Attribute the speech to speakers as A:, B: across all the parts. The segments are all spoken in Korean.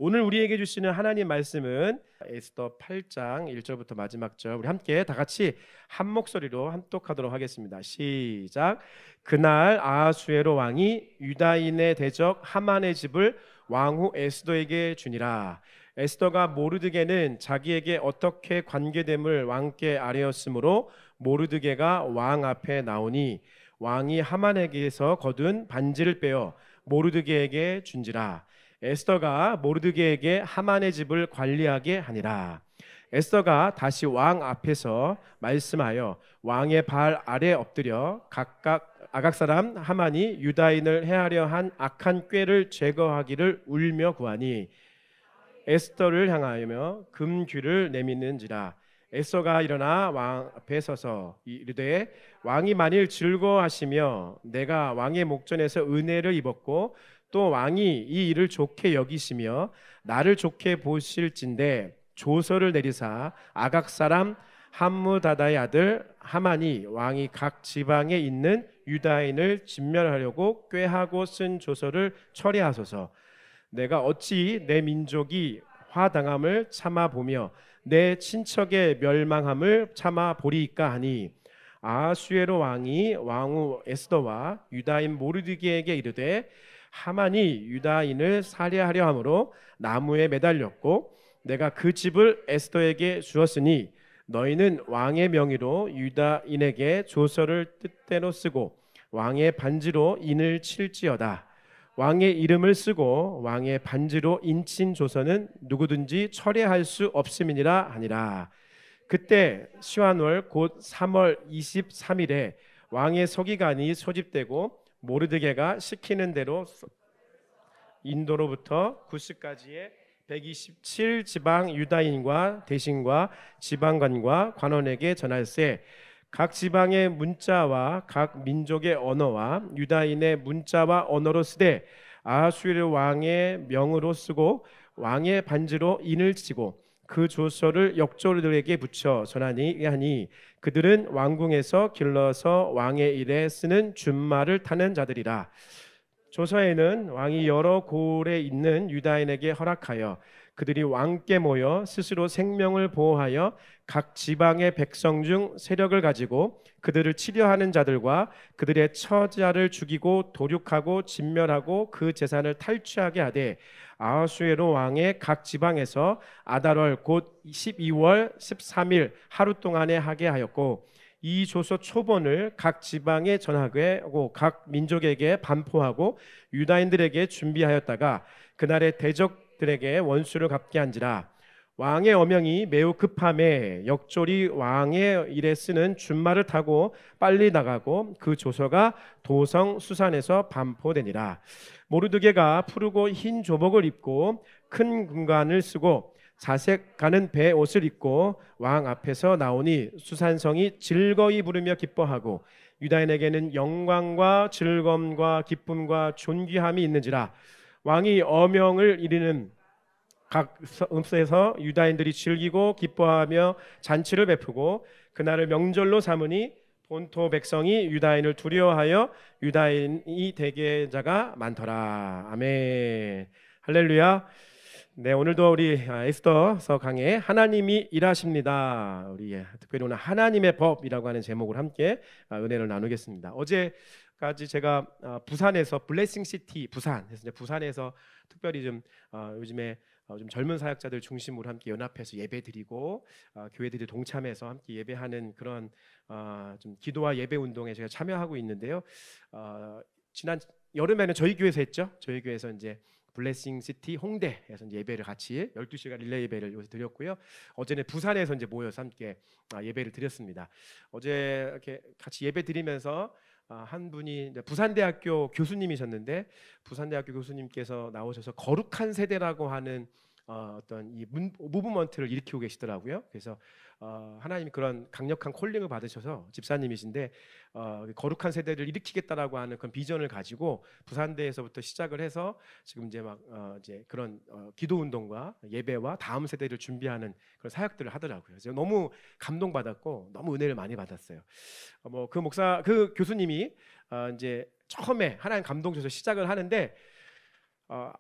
A: 오늘 우리에게 주시는 하나님 말씀은 에스더 8장 1절부터 마지막 절, 우리 함께 다 같이 한 목소리로 함독하도록 하겠습니다. 시작. 그날 아하수에로 왕이 유다인의 대적 하만의 집을 왕후 에스더에게 주니라. 에스더가 모르드게는 자기에게 어떻게 관계됨을 왕께 아뢰었으므로 모르드게가 왕 앞에 나오니 왕이 하만에게서 거둔 반지를 빼어 모르드게에게 준지라. 에스더가 모르드게에게 하만의 집을 관리하게 하니라. 에스더가 다시 왕 앞에서 말씀하여 왕의 발 아래 엎드려 각각 아각 사람 하만이 유다인을 해하려 한 악한 꾀를 제거하기를 울며 구하니 에스더를 향하여 금귀를 내미는지라. 에스더가 일어나 왕 앞에 서서 이르되 왕이 만일 즐거워하시며 내가 왕의 목전에서 은혜를 입었고 또 왕이 이 일을 좋게 여기시며 나를 좋게 보실진대 조서를 내리사 아각 사람 함무다다의 아들 하만이 왕이 각 지방에 있는 유다인을 진멸하려고 꾀하고 쓴 조서를 처리하소서. 내가 어찌 내 민족이 화당함을 참아보며 내 친척의 멸망함을 참아보리이까 하니 아하수에로 왕이 왕후 에스더와 유다인 모르드게에게 이르되 하만이 유다인을 살해하려 함으로 나무에 매달렸고 내가 그 집을 에스더에게 주었으니 너희는 왕의 명의로 유다인에게 조서를 뜻대로 쓰고 왕의 반지로 인을 칠지어다. 왕의 이름을 쓰고 왕의 반지로 인친 조서는 누구든지 철회할 수 없음이니라 하니라. 그때 시완월 곧 3월 23일에 왕의 서기관이 소집되고 모르드게가 시키는 대로 인도로부터 구스까지의 127지방 유다인과 대신과 지방관과 관원에게 전할세. 각 지방의 문자와 각 민족의 언어와 유다인의 문자와 언어로 쓰되 아하수에르 왕의 명으로 쓰고 왕의 반지로 인을 치고 그 조서를 역조들에게 붙여 전하니 그들은 왕궁에서 길러서 왕의 일에 쓰는 준말을 타는 자들이라. 조서에는 왕이 여러 고을에 있는 유다인에게 허락하여 그들이 왕께 모여 스스로 생명을 보호하여 각 지방의 백성 중 세력을 가지고 그들을 치려하는 자들과 그들의 처자를 죽이고 도륙하고 진멸하고 그 재산을 탈취하게 하되 아하수에로 왕의 각 지방에서 아달월 곧 12월 13일 하루 동안에 하게 하였고 이 조서 초본을 각 지방에 전하고 각 민족에게 반포하고 유다인들에게 준비하였다가 그날의 대적들에게 원수를 갚게 한지라. 왕의 어명이 매우 급함에 역졸이 왕의 일에 쓰는 준말을 타고 빨리 나가고 그 조서가 도성 수산에서 반포되니라. 모르드게가 푸르고 흰 조복을 입고 큰 군관을 쓰고 자색 가는 배 옷을 입고 왕 앞에서 나오니 수산성이 즐거이 부르며 기뻐하고 유다인에게는 영광과 즐거움과 기쁨과 존귀함이 있는지라. 왕이 어명을 이르는 각 음서에서 유다인들이 즐기고 기뻐하며 잔치를 베푸고 그날을 명절로 삼으니 본토 백성이 유다인을 두려워하여 유다인이 되게 자가 많더라. 아멘. 할렐루야. 네, 오늘도 우리 에스더서 강의 하나님이 일하십니다. 우리 특별히 오늘 하나님의 법이라고 하는 제목을 함께 은혜를 나누겠습니다. 어제까지 제가 부산에서 블레싱 시티 부산 해서 이제 부산에서 특별히 좀 요즘에 좀 젊은 사역자들 중심으로 함께 연합해서 예배드리고 교회들이 동참해서 함께 예배하는 그런 좀 기도와 예배 운동에 제가 참여하고 있는데요. 지난 여름에는 저희 교회에서 했죠. 저희 교회에서 이제 블레싱 시티 홍대에서 이제 예배를 같이 12시간 릴레이 예배를 요새 드렸고요. 어제는 부산에서 이제 모여서 함께 예배를 드렸습니다. 어제 이렇게 같이 예배 드리면서 한 분이 부산대학교 교수님이셨는데 부산대학교 교수님께서 나오셔서 거룩한 세대라고 하는 어떤 이 무브먼트를 일으키고 계시더라고요. 그래서 하나님이 그런 강력한 콜링을 받으셔서 집사님이신데 거룩한 세대를 일으키겠다라고 하는 그런 비전을 가지고 부산대에서부터 시작을 해서 지금 이제 막 이제 그런 기도 운동과 예배와 다음 세대를 준비하는 그런 사역들을 하더라고요. 그래서 너무 감동받았고 너무 은혜를 많이 받았어요. 뭐 그 교수님이 이제 처음에 하나님 감동 줘서 시작을 하는데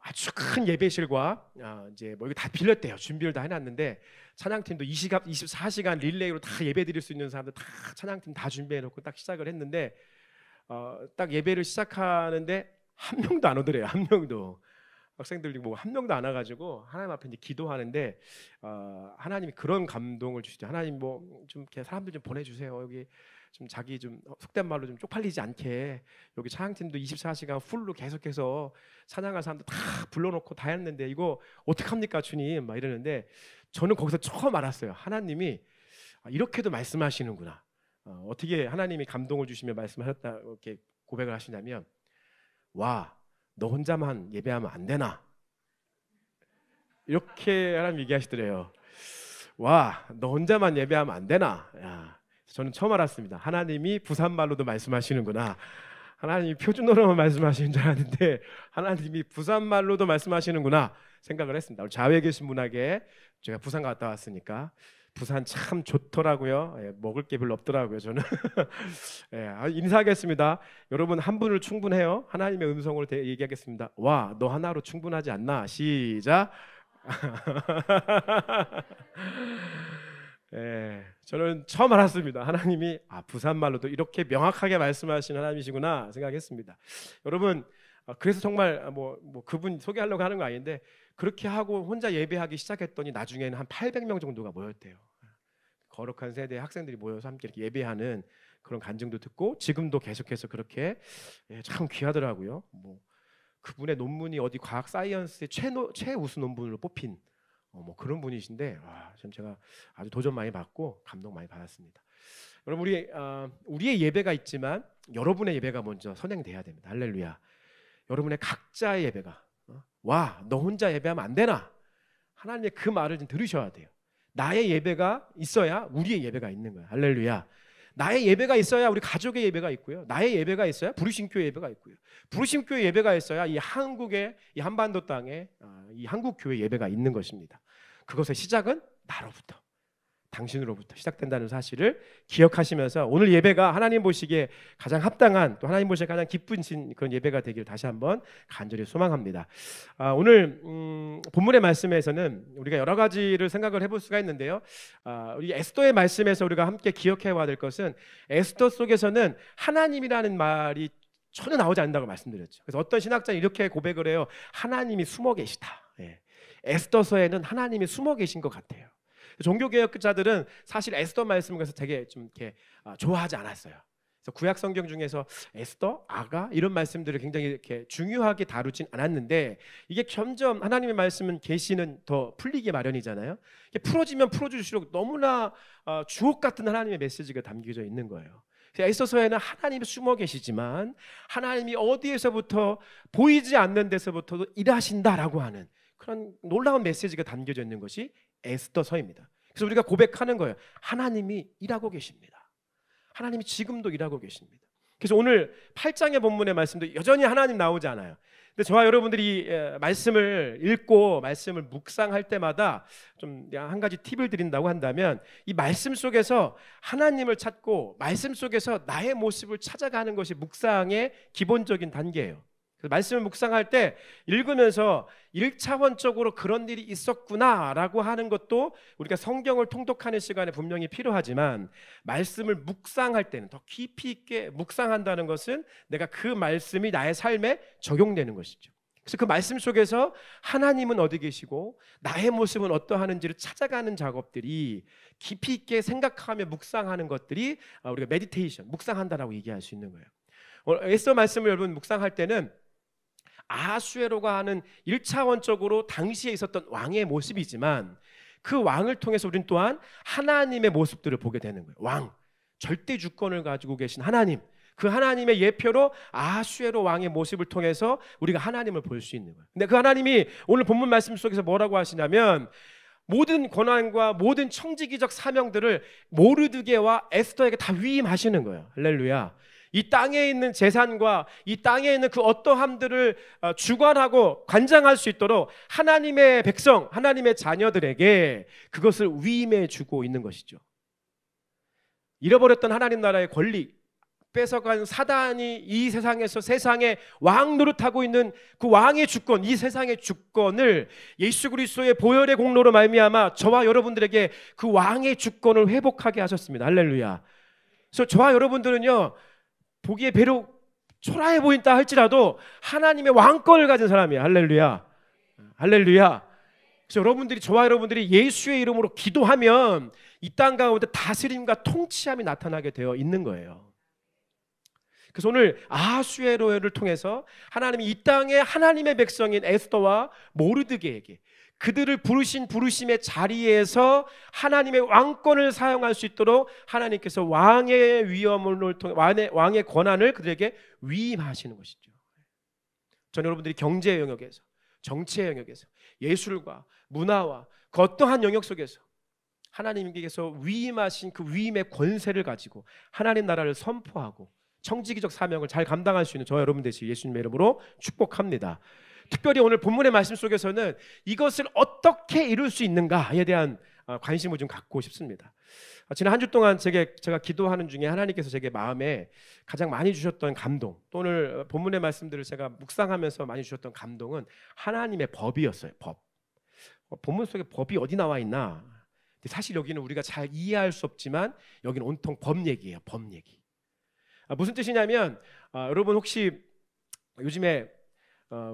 A: 아주 큰 예배실과 이제 뭐 이거 다 빌렸대요. 준비를 다 해놨는데 찬양팀도 24시간 릴레이로 다 예배 드릴 수 있는 사람들 다 찬양팀 다 준비해놓고 딱 시작을 했는데 딱 예배를 시작하는데 한 명도 안 오더래요. 한 명도. 학생들이 뭐 한 명도 안 와가지고 하나님 앞에 이제 기도하는데 하나님이 그런 감동을 주시죠. 하나님 뭐 좀 이렇게 사람들 좀 보내주세요. 여기 좀 자기 좀 속된 말로 좀 쪽팔리지 않게 여기 찬양팀도 24시간 풀로 계속해서 찬양할 사람들 다 불러놓고 다 했는데 이거 어떡합니까 주님 막 이러는데 저는 거기서 처음 알았어요. 하나님이 이렇게도 말씀하시는구나. 어떻게 하나님이 감동을 주시며 말씀하셨다 이렇게 고백을 하시냐면 와 너 혼자만 예배하면 안 되나? 이렇게 하나님 얘기하시더래요. 와, 너 혼자만 예배하면 안 되나? 야, 저는 처음 알았습니다. 하나님이 부산말로도 말씀하시는구나. 하나님이 표준어로만 말씀하시는 줄 알았는데 하나님이 부산말로도 말씀하시는구나 생각을 했습니다. 자외에 계신 분에게 제가 부산 갔다 왔으니까 부산 참 좋더라고요. 먹을 게 별로 없더라고요. 저는 인사하겠습니다. 여러분 한 분을 충분해요. 하나님의 음성으로 얘기하겠습니다. 와, 너 하나로 충분하지 않나? 시작. 저는 처음 알았습니다. 하나님이 부산말로도 이렇게 명확하게 말씀하시는 하나님이시구나 생각했습니다. 여러분 그래서 정말 뭐 그분 소개하려고 하는 거 아닌데 그렇게 하고 혼자 예배하기 시작했더니 나중에는 한 800명 정도가 모였대요. 거룩한 세대의 학생들이 모여서 함께 이렇게 예배하는 그런 간증도 듣고 지금도 계속해서 그렇게 참 귀하더라고요. 뭐 그분의 논문이 어디 과학 사이언스의 최우수 논문으로 뽑힌 뭐 그런 분이신데 참 제가 아주 도전 많이 받고 감동 많이 받았습니다. 여러분 우리의 예배가 있지만 여러분의 예배가 먼저 선행돼야 됩니다. 할렐루야. 여러분의 각자의 예배가 와, 너 혼자 예배하면 안 되나? 하나님의 그 말을 좀 들으셔야 돼요. 나의 예배가 있어야 우리의 예배가 있는 거예요. 할렐루야. 나의 예배가 있어야 우리 가족의 예배가 있고요. 나의 예배가 있어야 부르심교회 예배가 있고요. 부르심교회 예배가 있어야 이 한국의 이 한반도 땅에 이 한국교회 예배가 있는 것입니다. 그것의 시작은 나로부터 당신으로부터 시작된다는 사실을 기억하시면서 오늘 예배가 하나님 보시기에 가장 합당한 또 하나님 보시기에 가장 기쁘신 그런 예배가 되기를 다시 한번 간절히 소망합니다. 오늘 본문의 말씀에서는 우리가 여러 가지를 생각을 해볼 수가 있는데요. 우리 에스더의 말씀에서 우리가 함께 기억해야 될 것은 에스더 속에서는 하나님이라는 말이 전혀 나오지 않는다고 말씀드렸죠. 그래서 어떤 신학자는 이렇게 고백을 해요. 하나님이 숨어 계시다. 에스더서에는 하나님이 숨어 계신 것 같아요. 종교개혁자들은 사실 에스더 말씀을 그래서 되게 좀 이렇게 좋아하지 않았어요. 그래서 구약 성경 중에서 에스더, 아가 이런 말씀들을 굉장히 이렇게 중요하게 다루진 않았는데 이게 점점 하나님의 말씀은 계시는 더 풀리기 마련이잖아요. 풀어지면 풀어줄수록 너무나 주옥 같은 하나님의 메시지가 담겨져 있는 거예요. 에스더서에는 하나님이 숨어 계시지만 하나님이 어디에서부터 보이지 않는 데서부터도 일하신다라고 하는 그런 놀라운 메시지가 담겨져 있는 것이 에스더서입니다. 그래서 우리가 고백하는 거예요. 하나님이 일하고 계십니다. 하나님이 지금도 일하고 계십니다. 그래서 오늘 8장의 본문의 말씀도 여전히 하나님 나오지 않아요. 근데 저와 여러분들이 말씀을 읽고 말씀을 묵상할 때마다 좀 한 가지 팁을 드린다고 한다면 이 말씀 속에서 하나님을 찾고 말씀 속에서 나의 모습을 찾아가는 것이 묵상의 기본적인 단계예요. 말씀을 묵상할 때 읽으면서 1차원적으로 그런 일이 있었구나라고 하는 것도 우리가 성경을 통독하는 시간에 분명히 필요하지만 말씀을 묵상할 때는 더 깊이 있게 묵상한다는 것은 내가 그 말씀이 나의 삶에 적용되는 것이죠. 그래서 그 말씀 속에서 하나님은 어디 계시고 나의 모습은 어떠하는지를 찾아가는 작업들이 깊이 있게 생각하며 묵상하는 것들이 우리가 메디테이션, 묵상한다라고 얘기할 수 있는 거예요. 에스더 말씀을 여러분 묵상할 때는 아하수에로가 하는 1차원적으로 당시에 있었던 왕의 모습이지만 그 왕을 통해서 우리는 또한 하나님의 모습들을 보게 되는 거예요. 왕, 절대 주권을 가지고 계신 하나님, 그 하나님의 예표로 아하수에로 왕의 모습을 통해서 우리가 하나님을 볼 수 있는 거예요. 근데 그 하나님이 오늘 본문 말씀 속에서 뭐라고 하시냐면 모든 권한과 모든 청지기적 사명들을 모르드게와 에스더에게 다 위임하시는 거예요. 할렐루야. 이 땅에 있는 재산과 이 땅에 있는 그 어떠함들을 주관하고 관장할 수 있도록 하나님의 백성, 하나님의 자녀들에게 그것을 위임해 주고 있는 것이죠. 잃어버렸던 하나님 나라의 권리, 뺏어간 사단이 이 세상에서 세상의 왕 노릇하고 있는 그 왕의 주권, 이 세상의 주권을 예수 그리스도의 보혈의 공로로 말미암아 저와 여러분들에게 그 왕의 주권을 회복하게 하셨습니다. 할렐루야. 그래서 저와 여러분들은요, 보기에 비록 초라해 보인다 할지라도 하나님의 왕권을 가진 사람이에요. 할렐루야. 할렐루야. 그래서 저와 여러분들이 예수의 이름으로 기도하면 이 땅 가운데 다스림과 통치함이 나타나게 되어 있는 거예요. 그래서 오늘 아하수에로를 통해서 하나님이 이 땅에 하나님의 백성인 에스더와 모르드게에게 그들을 부르신 부르심의 자리에서 하나님의 왕권을 사용할 수 있도록 하나님께서 왕의 위엄을 통해 왕의 권한을 그들에게 위임하시는 것이죠. 저는 여러분들이 경제 영역에서, 정치의 영역에서, 예술과 문화와 그 어떠한 영역 속에서 하나님께서 위임하신 그 위임의 권세를 가지고 하나님 나라를 선포하고 청지기적 사명을 잘 감당할 수 있는 저와 여러분 되시길 예수님의 이름으로 축복합니다. 특별히 오늘 본문의 말씀 속에서는 이것을 어떻게 이룰 수 있는가에 대한 관심을 좀 갖고 싶습니다. 지난 한 주 동안 제가 기도하는 중에 하나님께서 제게 마음에 가장 많이 주셨던 감동, 또 오늘 본문의 말씀들을 제가 묵상하면서 많이 주셨던 감동은 하나님의 법이었어요. 법. 본문 속에 법이 어디 나와 있나? 사실 여기는 우리가 잘 이해할 수 없지만 여기는 온통 법 얘기예요. 법 얘기. 무슨 뜻이냐면 여러분 혹시 요즘에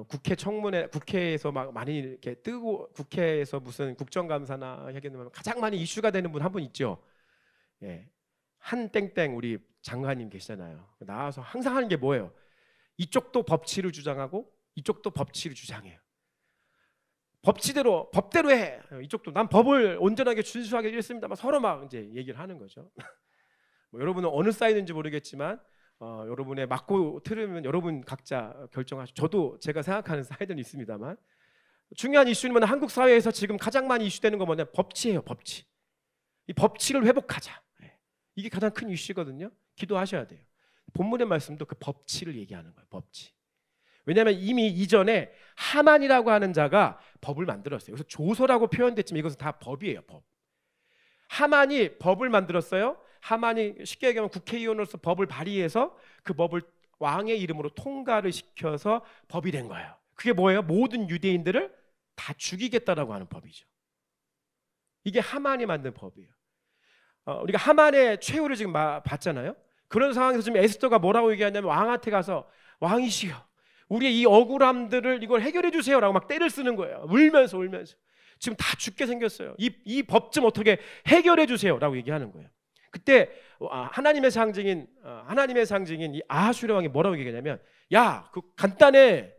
A: 국회 청문회, 국회에서 막 많이 이렇게 뜨고 국회에서 무슨 국정감사나 하겠는 가장 많이 이슈가 되는 분 한 분 있죠. 예, 한 땡땡 우리 장관님 계시잖아요. 나와서 항상 하는 게 뭐예요? 이쪽도 법치를 주장하고 이쪽도 법치를 주장해요. 법대로 해. 이쪽도 난 법을 온전하게 준수하게 했습니다. 서로 막 이제 얘기를 하는 거죠. 뭐 여러분은 어느 사이드인지 모르겠지만 여러분의 맞고 틀으면 여러분 각자 결정하시고 저도 제가 생각하는 사이드는 있습니다만 중요한 이슈는 한국 사회에서 지금 가장 많이 이슈되는 건 뭐냐? 법치예요. 법치. 이 법치를 회복하자. 이게 가장 큰 이슈거든요. 기도하셔야 돼요. 본문의 말씀도 그 법치를 얘기하는 거예요. 법치. 왜냐하면 이미 이전에 하만이라고 하는 자가 법을 만들었어요. 그래서 조서라고 표현됐지만 이것은 다 법이에요. 법. 하만이 법을 만들었어요. 하만이 쉽게 얘기하면 국회의원으로서 법을 발의해서 그 법을 왕의 이름으로 통과를 시켜서 법이 된 거예요. 그게 뭐예요? 모든 유대인들을 다 죽이겠다라고 하는 법이죠. 이게 하만이 만든 법이에요. 우리가 하만의 최후를 지금 봤잖아요. 그런 상황에서 지금 에스더가 뭐라고 얘기하냐면 왕한테 가서 왕이시여 우리의 이 억울함들을 이걸 해결해 주세요라고 막 떼를 쓰는 거예요. 울면서 지금 다 죽게 생겼어요. 이 법 좀 어떻게 해결해 주세요라고 얘기하는 거예요. 그때 하나님의 상징인 이 아하수에로 왕이 뭐라고 얘기하냐면 야, 그 간단해.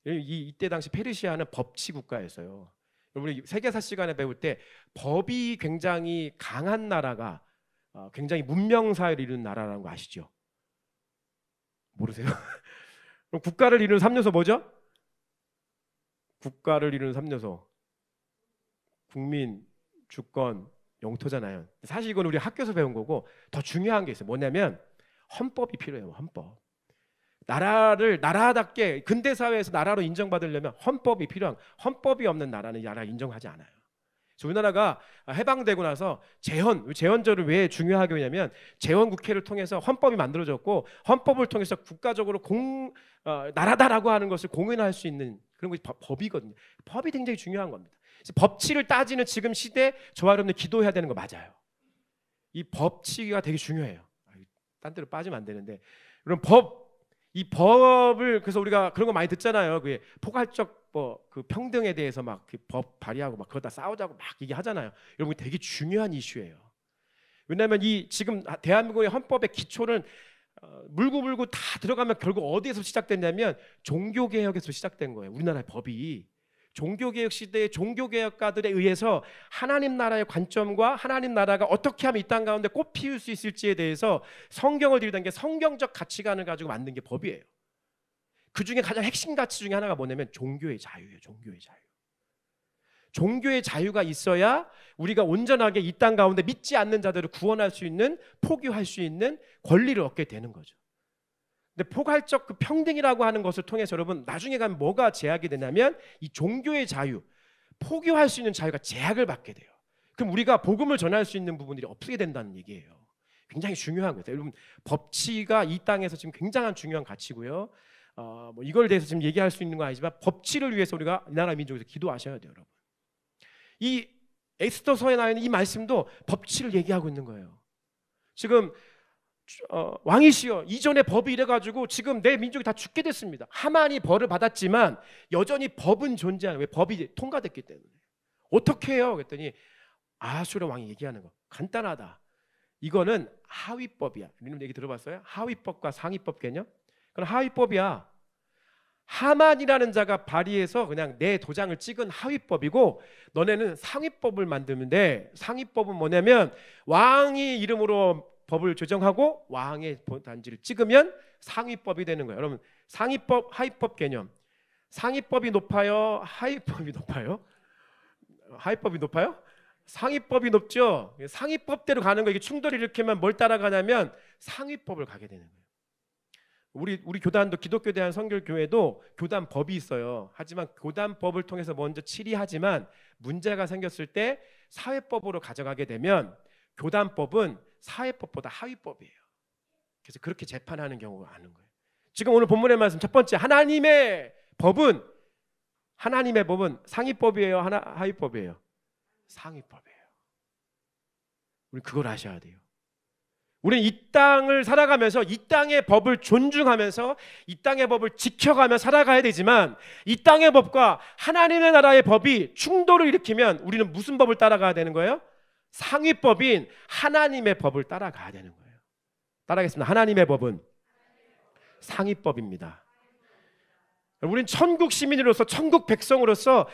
A: 이때 당시 페르시아는 법치 국가였어요. 여러분이 세계사 시간에 배울 때 법이 굉장히 강한 나라가 굉장히 문명 사회를 이루는 나라라는 거 아시죠? 모르세요? 그럼 국가를 이루는 3요소 뭐죠? 국가를 이루는 3요소 국민, 주권, 영토잖아요. 사실 이건 우리 학교에서 배운 거고 더 중요한 게 있어요. 뭐냐면 헌법이 필요해요. 헌법. 나라답게 근대 사회에서 나라로 인정받으려면 헌법이 필요한, 헌법이 없는 나라는 나라 인정하지 않아요. 그래서 우리나라가 해방되고 나서 재헌절을 왜 중요하게 하냐면 재헌국회를 통해서 헌법이 만들어졌고 헌법을 통해서 국가적으로 나라다라고 하는 것을 공연할 수 있는 그런 것이 법이거든요. 법이 굉장히 중요한 겁니다. 법치를 따지는 지금 시대 저와 여러분들 기도해야 되는 거 맞아요. 이 법치가 되게 중요해요. 딴 데로 빠지면 안 되는데 그럼 이 법을 그래서 우리가 그런 거 많이 듣잖아요. 그 포괄적 그 평등에 대해서 막 그 법 발의하고 막 그러다 싸우자고 막 얘기하잖아요. 여러분 되게 중요한 이슈예요. 왜냐하면 이 지금 대한민국의 헌법의 기초는 물고 다 들어가면 결국 어디에서 시작됐냐면 종교개혁에서 시작된 거예요. 우리나라의 법이 종교개혁 시대의 종교개혁가들에 의해서 하나님 나라의 관점과 하나님 나라가 어떻게 하면 이 땅 가운데 꽃 피울 수 있을지에 대해서 성경을 들이던 게 성경적 가치관을 가지고 만든 게 법이에요. 그 중에 가장 핵심 가치 중에 하나가 뭐냐면 종교의 자유예요. 종교의 자유. 종교의 자유가 있어야 우리가 온전하게 이 땅 가운데 믿지 않는 자들을 구원할 수 있는, 포교할 수 있는 권리를 얻게 되는 거죠. 근데 포괄적 그 평등이라고 하는 것을 통해서 여러분 나중에 가면 뭐가 제약이 되냐면 이 종교의 자유, 포교할 수 있는 자유가 제약을 받게 돼요. 그럼 우리가 복음을 전할 수 있는 부분들이 없게 된다는 얘기예요. 굉장히 중요한 거예요. 여러분, 법치가 이 땅에서 지금 굉장한 중요한 가치고요. 뭐 이걸 대해서 지금 얘기할 수 있는 건 아니지만 법치를 위해서 우리가 이 나라 민족에서 기도하셔야 돼요, 여러분. 이 에스더서에 나와 있는 이 말씀도 법치를 얘기하고 있는 거예요. 지금 왕이시여, 이전에 법이 이래가지고 지금 내 민족이 다 죽게 됐습니다. 하만이 벌을 받았지만 여전히 법은 존재하는, 왜? 법이 통과됐기 때문에. 어떻게 해요? 그랬더니 아수르 왕이 얘기하는 거 간단하다. 이거는 하위법이야. 여러분 얘기 들어봤어요? 하위법과 상위법 개념? 그건 하위법이야. 하만이라는 자가 발의해서 그냥 내 도장을 찍은 하위법이고, 너네는 상위법을 만들면 돼. 상위법은 뭐냐면 왕이 이름으로 법을 조정하고 왕의 단지를 찍으면 상위법이 되는 거예요. 여러분, 상위법, 하위법 개념. 상위법이 높아요? 하위법이 높아요? 하위법이 높아요? 상위법이 높죠. 상위법대로 가는 거, 이게 충돌을 일으키면 뭘 따라가냐면 상위법을 가게 되는 거예요. 우리 교단도, 기독교 대한 선결교회도 교단법이 있어요. 하지만 교단법을 통해서 먼저 치리하지만 문제가 생겼을 때 사회법으로 가져가게 되면 교단법은 사회법보다 하위법이에요. 그래서 그렇게 재판하는 경우가 많은 거예요. 지금 오늘 본문의 말씀 첫 번째, 하나님의 법은 상위법이에요, 하위법이에요? 상위법이에요. 우리 그걸 아셔야 돼요. 우리는 이 땅을 살아가면서 이 땅의 법을 존중하면서 이 땅의 법을 지켜가며 살아가야 되지만, 이 땅의 법과 하나님의 나라의 법이 충돌을 일으키면 우리는 무슨 법을 따라가야 되는 거예요? 상위법인 하나님의 법을 따라가야 되는 거예요. 따라하겠습니다. 하나님의 법은 상위법입니다. 우리는 천국 시민으로서, 천국 백성으로서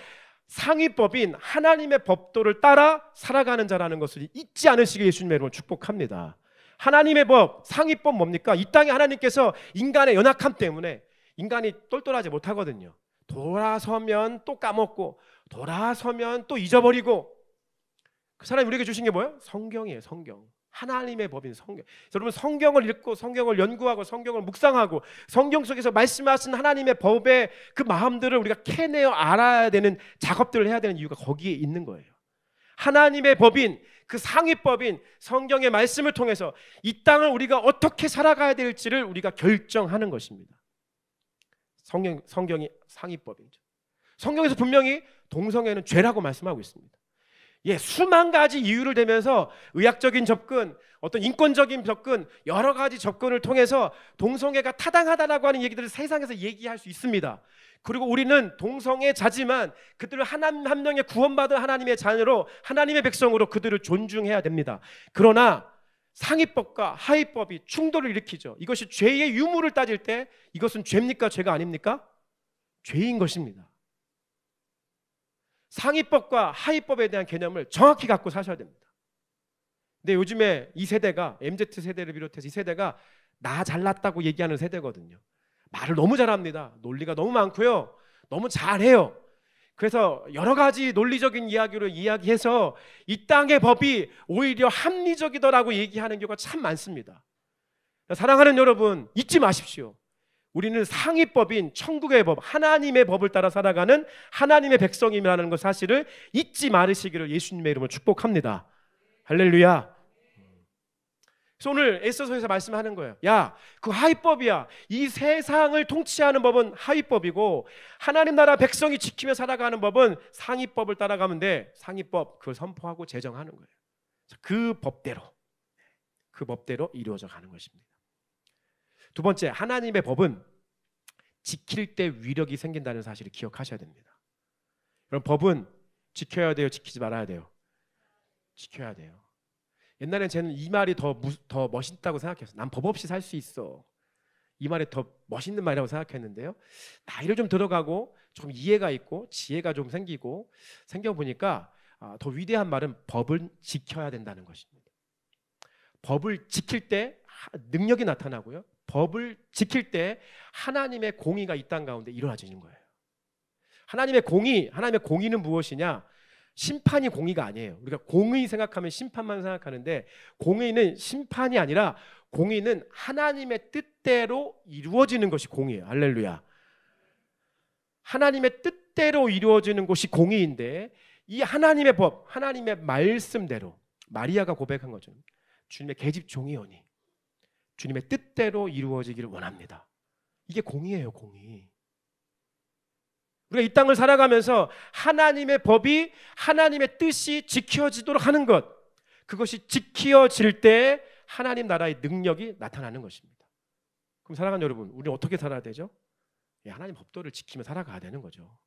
A: 상위법인 하나님의 법도를 따라 살아가는 자라는 것을 잊지 않으시길 예수님의 이름으로 축복합니다. 하나님의 법, 상위법 뭡니까? 이 땅에 하나님께서 인간의 연약함 때문에 인간이 똘똘하지 못하거든요. 돌아서면 또 까먹고, 돌아서면 또 잊어버리고. 그 사람이 우리에게 주신 게 뭐예요? 성경이에요. 성경. 하나님의 법인 성경. 여러분, 성경을 읽고 성경을 연구하고 성경을 묵상하고 성경 속에서 말씀하신 하나님의 법의 그 마음들을 우리가 캐내어 알아야 되는 작업들을 해야 되는 이유가 거기에 있는 거예요. 하나님의 법인, 그 상위법인 성경의 말씀을 통해서 이 땅을 우리가 어떻게 살아가야 될지를 우리가 결정하는 것입니다. 성경이 상위법이죠. 성경에서 분명히 동성애는 죄라고 말씀하고 있습니다. 수만 가지 이유를 대면서 의학적인 접근, 어떤 인권적인 접근, 여러 가지 접근을 통해서 동성애가 타당하다라고 하는 얘기들을 세상에서 얘기할 수 있습니다. 그리고 우리는 동성애자지만 그들을 하나님 한 명의 구원받은 하나님의 자녀로, 하나님의 백성으로 그들을 존중해야 됩니다. 그러나 상위법과 하위법이 충돌을 일으키죠. 이것이 죄의 유무를 따질 때 이것은 죄입니까? 죄가 아닙니까? 죄인 것입니다. 상위법과 하위법에 대한 개념을 정확히 갖고 사셔야 됩니다. 근데 요즘에 이 세대가, MZ세대를 비롯해서 이 세대가 나 잘났다고 얘기하는 세대거든요. 말을 너무 잘합니다. 논리가 너무 많고요. 너무 잘해요. 그래서 여러 가지 논리적인 이야기로 이야기해서 이 땅의 법이 오히려 합리적이더라고 얘기하는 경우가 참 많습니다. 사랑하는 여러분, 잊지 마십시오. 우리는 상위법인 천국의 법, 하나님의 법을 따라 살아가는 하나님의 백성이라는 것 사실을 잊지 말으시기를 예수님의 이름으로 축복합니다. 할렐루야. 그래서 오늘 에스더서에서 말씀하는 거예요. 야, 그 하위법이야. 이 세상을 통치하는 법은 하위법이고 하나님 나라 백성이 지키며 살아가는 법은 상위법을 따라가면 돼. 상위법, 그걸 선포하고 제정하는 거예요. 그 법대로 이루어져 가는 것입니다. 두 번째, 하나님의 법은 지킬 때 위력이 생긴다는 사실을 기억하셔야 됩니다. 그럼 법은 지켜야 돼요? 지키지 말아야 돼요? 지켜야 돼요. 옛날엔 저는 이 말이 더 멋있다고 생각했어요. 난 법 없이 살 수 있어. 이 말이 더 멋있는 말이라고 생각했는데요. 나이를 좀 들어가고 좀 이해가 있고 지혜가 좀 생겨보니까 더 위대한 말은 법을 지켜야 된다는 것입니다. 법을 지킬 때 능력이 나타나고요. 법을 지킬 때 하나님의 공의가 이 땅 가운데 이루어지는 거예요. 하나님의 공의는 무엇이냐? 심판이 공의가 아니에요. 우리가 공의 생각하면 심판만 생각하는데 공의는 심판이 아니라 공의는 하나님의 뜻대로 이루어지는 것이 공의예요. 할렐루야. 하나님의 뜻대로 이루어지는 것이 공의인데 이 하나님의 법, 하나님의 말씀대로 마리아가 고백한 거죠. 주님의 계집 종이오니 주님의 뜻대로 이루어지기를 원합니다. 이게 공의예요, 공의. 우리가 이 땅을 살아가면서 하나님의 법이, 하나님의 뜻이 지켜지도록 하는 것, 그것이 지켜질 때 하나님 나라의 능력이 나타나는 것입니다. 그럼 사랑하는 여러분, 우리는 어떻게 살아야 되죠? 하나님 법도를 지키며 살아가야 되는 거죠.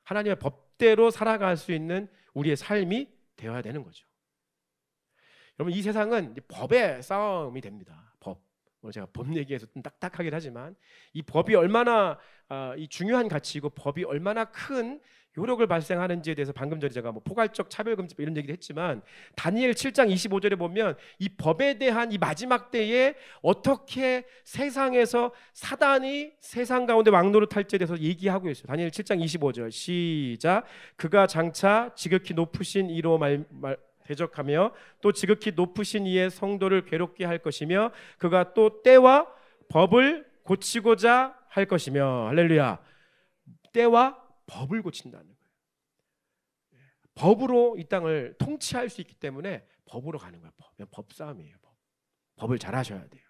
A: 하나님의 법대로 살아갈 수 있는 우리의 삶이 되어야 되는 거죠. 여러분, 이 세상은 법의 싸움이 됩니다. 법. 제가 법 얘기해서 좀 딱딱하긴 하지만 이 법이 얼마나 이 중요한 가치이고 법이 얼마나 큰 요력을 발생하는지에 대해서 방금 전에 제가 포괄적 차별금지 이런 얘기도 했지만 다니엘 7장 25절에 보면 이 법에 대한 이 마지막 때에 어떻게 세상에서 사단이 세상 가운데 왕노릇할지에 대해서 얘기하고 있어요. 다니엘 7장 25절 시작. 그가 장차 지극히 높으신 이로 대적하며 또 지극히 높으신 이의 성도를 괴롭게 할 것이며 그가 또 때와 법을 고치고자 할 것이며 할렐루야. 때와 법을 고친다는 거예요. 법으로 이 땅을 통치할 수 있기 때문에 법으로 가는 거예요. 법 싸움이에요. 법을 잘 하셔야 돼요.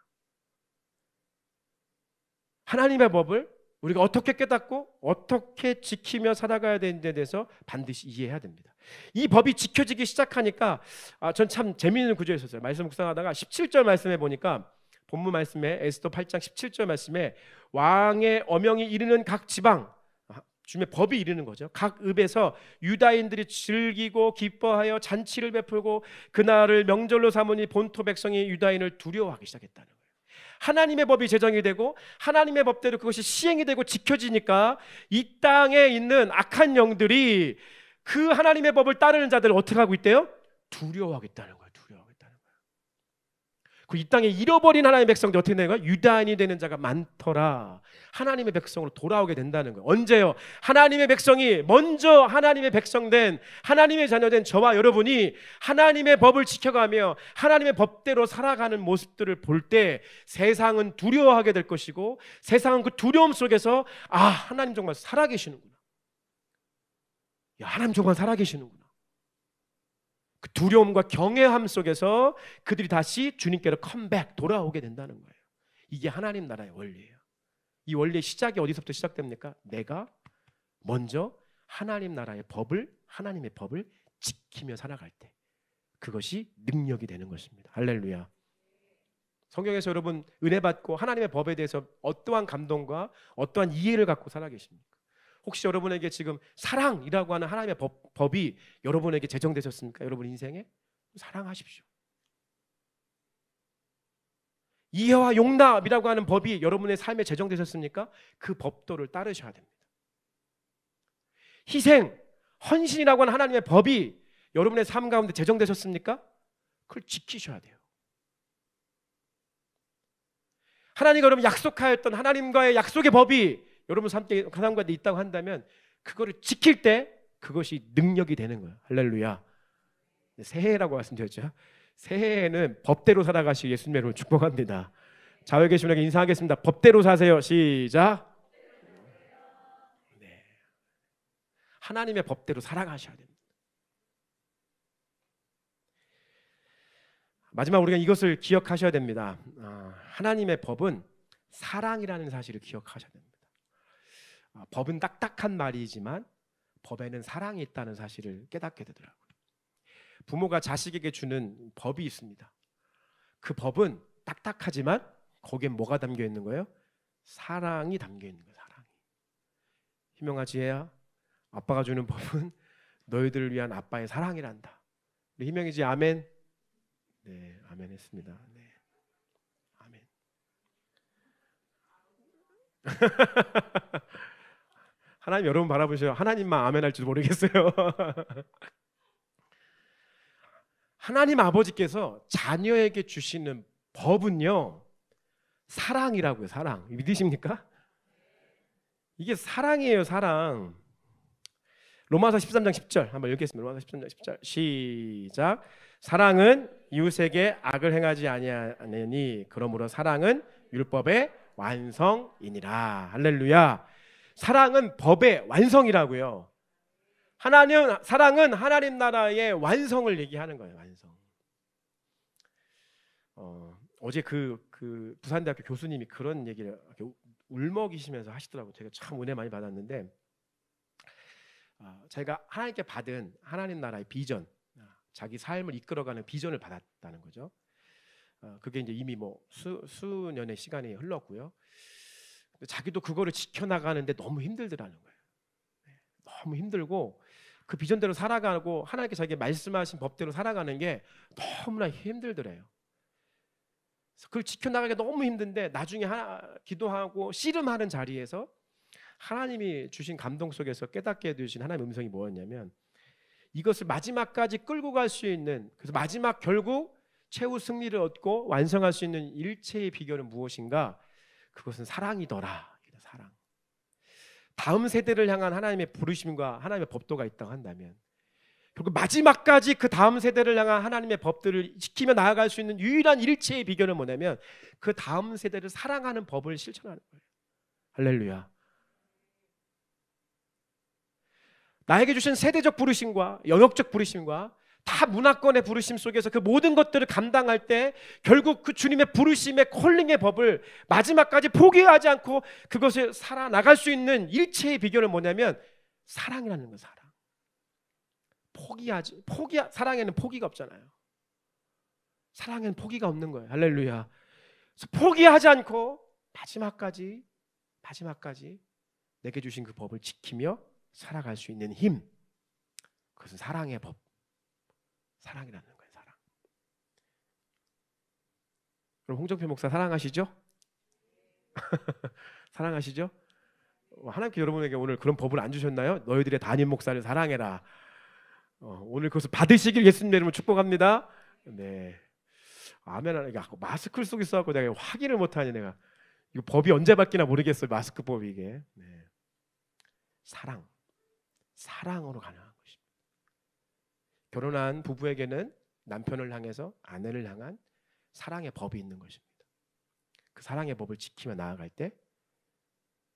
A: 하나님의 법을 우리가 어떻게 깨닫고 어떻게 지키며 살아가야 되는지에 대해서 반드시 이해해야 됩니다. 이 법이 지켜지기 시작하니까 전 참 재미있는 구절이 있었어요. 말씀 묵상하다가 17절 말씀에 보니까 본문 말씀에 에스더 8장 17절 말씀에 왕의 어명이 이르는 각 지방, 주님의 법이 이르는 거죠. 각 읍에서 유다인들이 즐기고 기뻐하여 잔치를 베풀고 그날을 명절로 삼으니 본토 백성이 유다인을 두려워하기 시작했다는 거예요. 하나님의 법이 제정이 되고 하나님의 법대로 그것이 시행이 되고 지켜지니까 이 땅에 있는 악한 영들이 그 하나님의 법을 따르는 자들을 어떻게 하고 있대요? 두려워하겠다는 거예요. 그 이 땅에 잃어버린 하나님의 백성들이 어떻게 되는 거예요? 유다인이 되는 자가 많더라. 하나님의 백성으로 돌아오게 된다는 거예요. 언제요? 하나님의 백성이 먼저 하나님의 백성된 하나님의 자녀된 저와 여러분이 하나님의 법을 지켜가며 하나님의 법대로 살아가는 모습들을 볼 때 세상은 두려워하게 될 것이고 세상은 그 두려움 속에서 하나님 정말 살아계시는구나. 하나님 정말 살아계시는구나. 그 두려움과 경외함 속에서 그들이 다시 주님께로 컴백, 돌아오게 된다는 거예요. 이게 하나님 나라의 원리예요. 이 원리의 시작이 어디서부터 시작됩니까? 내가 먼저 하나님 나라의 법을, 하나님의 법을 지키며 살아갈 때 그것이 능력이 되는 것입니다. 할렐루야. 성경에서 여러분 은혜 받고 하나님의 법에 대해서 어떠한 감동과 어떠한 이해를 갖고 살아계십니까? 혹시 여러분에게 지금 사랑이라고 하는 하나님의 법이 여러분에게 제정되셨습니까? 여러분 인생에? 사랑하십시오. 이해와 용납이라고 하는 법이 여러분의 삶에 제정되셨습니까? 그 법도를 따르셔야 됩니다. 희생, 헌신이라고 하는 하나님의 법이 여러분의 삶 가운데 제정되셨습니까? 그걸 지키셔야 돼요. 하나님과 여러분 약속하였던 하나님과의 약속의 법이 여러분 삶 가운데 있다고 한다면 그거를 지킬 때 그것이 능력이 되는 거예요. 할렐루야. 새해라고 말씀드렸죠. 새해에는 법대로 살아가시기 예수님의 이름으로 축복합니다. 좌우에 계신 분에게 인사하겠습니다. 법대로 사세요. 시작. 네. 하나님의 법대로 살아가셔야 됩니다. 마지막 우리가 이것을 기억하셔야 됩니다. 하나님의 법은 사랑이라는 사실을 기억하셔야 됩니다. 법은 딱딱한 말이지만 법에는 사랑이 있다는 사실을 깨닫게 되더라고요. 부모가 자식에게 주는 법이 있습니다. 그 법은 딱딱하지만 거기에 뭐가 담겨 있는 거예요? 사랑이 담겨 있는 거예요. 사랑이. 희명아 지혜야, 아빠가 주는 법은 너희들을 위한 아빠의 사랑이란다. 우리 희명이지 아멘. 네, 아멘 했습니다. 네, 아멘. 하나님 여러분 바라보셔요. 하나님만 아멘 할지도 모르겠어요. 하나님 아버지께서 자녀에게 주시는 법은요 사랑이라고요. 사랑. 믿으십니까? 이게 사랑이에요. 사랑. 로마서 13장 10절 한번 읽겠습니다. 로마서 13장 10절 시작. 사랑은 이웃에게 악을 행하지 아니하니 그러므로 사랑은 율법의 완성이니라. 할렐루야. 사랑은 법의 완성이라고요. 사랑은 하나님 나라의 완성을 얘기하는 거예요. 완성. 어제 그 부산대학교 교수님이 그런 얘기를 울먹이시면서 하시더라고요. 제가 참 은혜 많이 받았는데, 자기가 하나님께 받은 하나님 나라의 비전, 자기 삶을 이끌어가는 비전을 받았다는 거죠. 그게 이제 이미 뭐 수년의 시간이 흘렀고요. 자기도 그거를 지켜나가는데 너무 힘들더라는 거예요. 너무 힘들고 그 비전대로 살아가고 하나님께 자기가 말씀하신 법대로 살아가는 게 너무나 힘들더래요. 그래서 그걸 지켜나가기가 너무 힘든데 나중에 기도하고 씨름하는 자리에서 하나님이 주신 감동 속에서 깨닫게 해주신 하나님의 음성이 뭐였냐면, 이것을 마지막까지 끌고 갈 수 있는, 그래서 마지막 결국 최후 승리를 얻고 완성할 수 있는 일체의 비결은 무엇인가? 그것은 사랑이더라. 사랑. 다음 세대를 향한 하나님의 부르심과 하나님의 법도가 있다고 한다면, 결국 마지막까지 그 다음 세대를 향한 하나님의 법들을 지키며 나아갈 수 있는 유일한 일체의 비결은 뭐냐면 그 다음 세대를 사랑하는 법을 실천하는 거예요. 할렐루야. 나에게 주신 세대적 부르심과 영역적 부르심과 다 문화권의 부르심 속에서 그 모든 것들을 감당할 때 결국 그 주님의 부르심의 콜링의 법을 마지막까지 포기하지 않고 그것을 살아나갈 수 있는 일체의 비결은 뭐냐면 사랑이라는 거예요. 사랑. 사랑에는 포기가 없잖아요. 사랑에는 포기가 없는 거예요. 할렐루야. 그래서 포기하지 않고 마지막까지 내게 주신 그 법을 지키며 살아갈 수 있는 힘, 그것은 사랑의 법, 사랑이라는 거예요. 사랑. 그럼 홍정표 목사 사랑하시죠? 사랑하시죠? 하나님께 여러분에게 오늘 그런 법을 안 주셨나요? 너희들의 담임 목사를 사랑해라. 오늘 그것을 받으시길 예수님의 이름으로 축복합니다. 네, 아멘. 이게 마스크를 쓰고 있어갖고 내가 확인을 못하니 내가 이거 법이 언제 바뀌나 모르겠어요. 마스크 법이 이게. 네. 사랑으로 가능한 것입니다. 결혼한 부부에게는 남편을 향해서 아내를 향한 사랑의 법이 있는 것입니다. 그 사랑의 법을 지키며 나아갈 때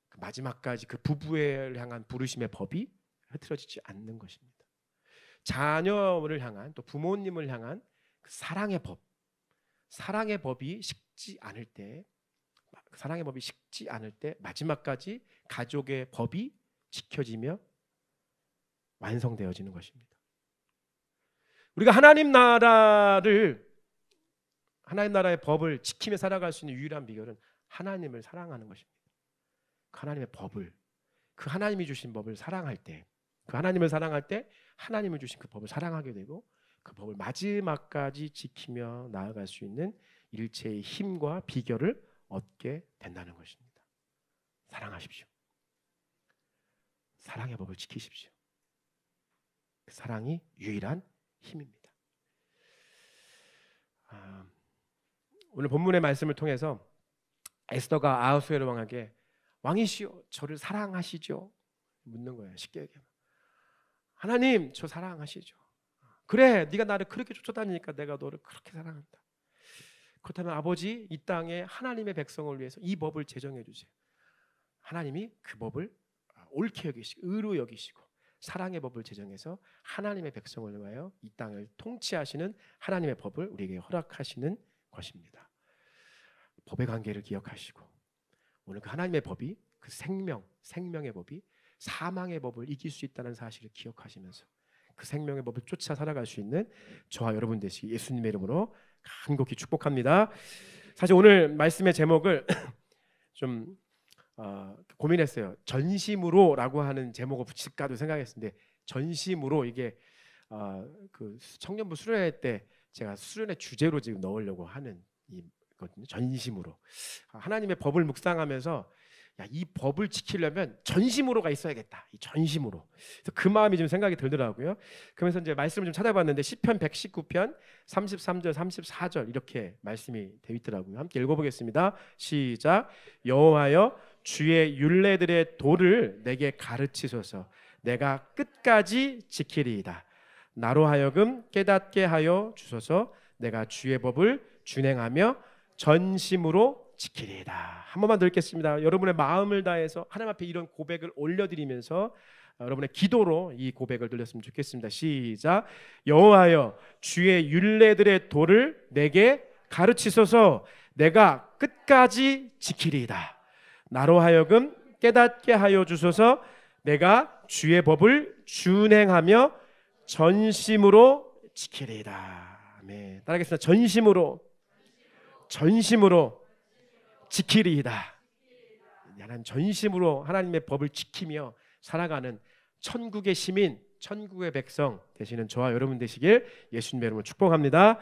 A: 그 마지막까지 그 부부를 향한 부르심의 법이 흐트러지지 않는 것입니다. 자녀를 향한, 또 부모님을 향한 그 사랑의 법이 식지 않을 때, 마지막까지 가족의 법이 지켜지며 완성되어지는 것입니다. 우리가 하나님 나라의 법을 지키며 살아갈 수 있는 유일한 비결은 하나님을 사랑하는 것입니다. 그 하나님의 법을, 그 하나님이 주신 법을 사랑할 때, 그 하나님을 사랑할 때 하나님을 주신 그 법을 사랑하게 되고 그 법을 마지막까지 지키며 나아갈 수 있는 일체의 힘과 비결을 얻게 된다는 것입니다. 사랑하십시오. 사랑의 법을 지키십시오. 그 사랑이 유일한 힘입니다. 오늘 본문의 말씀을 통해서 에스더가 아하수에로 왕에게 왕이시여 저를 사랑하시죠? 묻는 거예요. 쉽게 얘기하면 하나님 저 사랑하시죠? 그래 네가 나를 그렇게 쫓아다니니까 내가 너를 그렇게 사랑한다. 그렇다면 아버지 이 땅에 하나님의 백성을 위해서 이 법을 제정해 주세요. 하나님이 그 법을 옳게 여기시고 의로 여기시고 사랑의 법을 제정해서 하나님의 백성을 위하여 이 땅을 통치하시는 하나님의 법을 우리에게 허락하시는 것입니다. 법의 관계를 기억하시고 오늘 그 하나님의 법이 그 생명의 법이 사망의 법을 이길 수 있다는 사실을 기억하시면서 그 생명의 법을 쫓아 살아갈 수 있는 저와 여러분 되시기 예수님의 이름으로 간곡히 축복합니다. 사실 오늘 말씀의 제목을 좀 고민했어요. 전심으로라고 하는 제목을 붙일까도 생각했는데 전심으로 이게 그 청년부 수련회 때 제가 수련회 주제로 지금 넣으려고 하는 이거든요. 전심으로 하나님의 법을 묵상하면서 야, 이 법을 지키려면 전심으로가 있어야겠다. 이 전심으로. 그래서 그 마음이 좀 생각이 들더라고요. 그러면서 이제 말씀을 좀 찾아봤는데 시편 119편 33절 34절 이렇게 말씀이 되어 있더라고요. 함께 읽어보겠습니다. 시작. 여호와여 주의 율례들의 도를 내게 가르치소서. 내가 끝까지 지키리이다. 나로 하여금 깨닫게 하여 주소서. 내가 주의 법을 준행하며 전심으로 지키리이다. 한 번만 더 읽겠습니다. 여러분의 마음을 다해서 하나님 앞에 이런 고백을 올려드리면서 여러분의 기도로 이 고백을 들렸으면 좋겠습니다. 시작. 여호와여 주의 율례들의 도를 내게 가르치소서. 내가 끝까지 지키리이다. 나로 하여금 깨닫게 하여 주소서. 내가 주의 법을 준행하며 전심으로 지키리이다. 아멘. 따라하겠습니다. 전심으로 지키리이다. 나는 전심으로 하나님의 법을 지키며 살아가는 천국의 시민, 천국의 백성 되시는 저와 여러분 되시길 예수님의 이름으로 축복합니다.